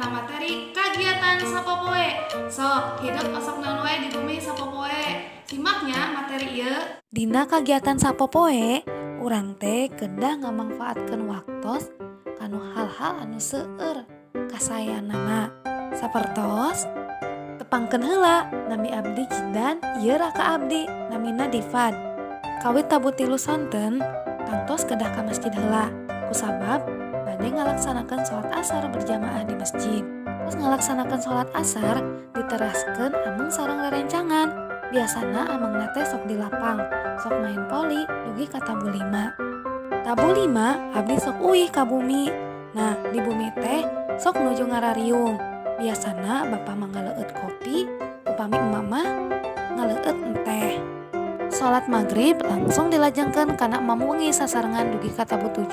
kana materi kagiatan sapopoe. Sok, hidup osok naon wae di bumi sapopoe. Simaknya materi ieu. Dina kagiatan sapopoe, urang teh kedah ngamangfaatkeun waktos kanu hal-hal anu seueur kasayanana. Sapertos tepangkeun heula nami abdi jidan ieu raka abdi namina Divan. Kawit tabu 3 sonten tangtos kedah ka masjid heula. Kusabab bade ngalaksanakeun salat asar berjamaah di masjid. Terus ngalaksanakeun salat asar diteraskeun ameng sareng rerencangan. Biasana amangna teh sok di lapang, sok main poli dugi ka tabu 5. Tabu 5 abdi sok uih ka bumi. Nah, di bumi teh sok nuju ngarariung. Biasana bapa mah ngaleueut kopi, upami emak mah ngaleueut teh. Salat maghrib langsung dilajengkeun kana mamungi sasarengan dugi ka tabu 7.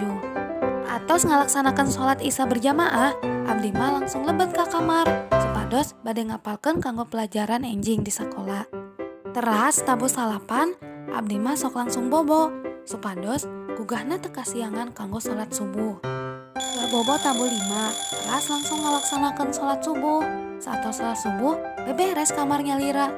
Atos ngalaksanakeun salat isya berjamaah, abdi mah langsung lebet ka kamar supados bade ngapalkeun kanggo pelajaran enjing di sakola. Teras tabu 8, abdi mah sok langsung bobo supados gugahna teu kasiangan kanggo salat subuh. Bobo tabu 5, teras langsung ngalaksanakeun salat subuh. Saatos salat subuh, beberes kamarnya lira.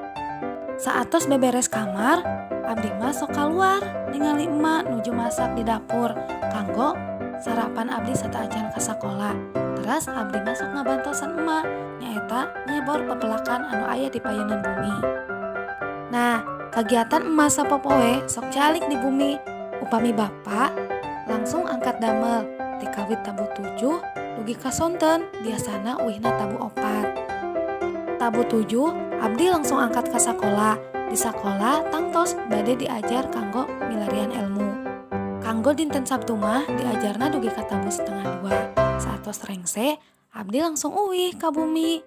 Saatos beberes kamar, abdi mah sok kaluar ningali emak nuju masak di dapur kanggo sarapan abdi sataacan ka sakola. Teras abdi mah sok ngabantosan emak nyaeta nyebor pepelakan anu aya di payeunan bumi. Nah, kagiatan emak sapopoe sok calik di bumi. Upami bapa langsung angkat damel di kawit tabu 7 dugi ka sonten, biasana uihna tabu 4. Tabu 7 abdi langsung angkat ka sakola. Di sakola tangtos bade diajar kanggo milarian ilmu. Kanggo dinten Sabtu mah diajarna dugi ka tabu 1/2. Saatos rengse abdi langsung uih ka bumi.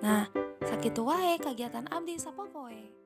Nah, sakitu wae kagiatan abdi sapopoe.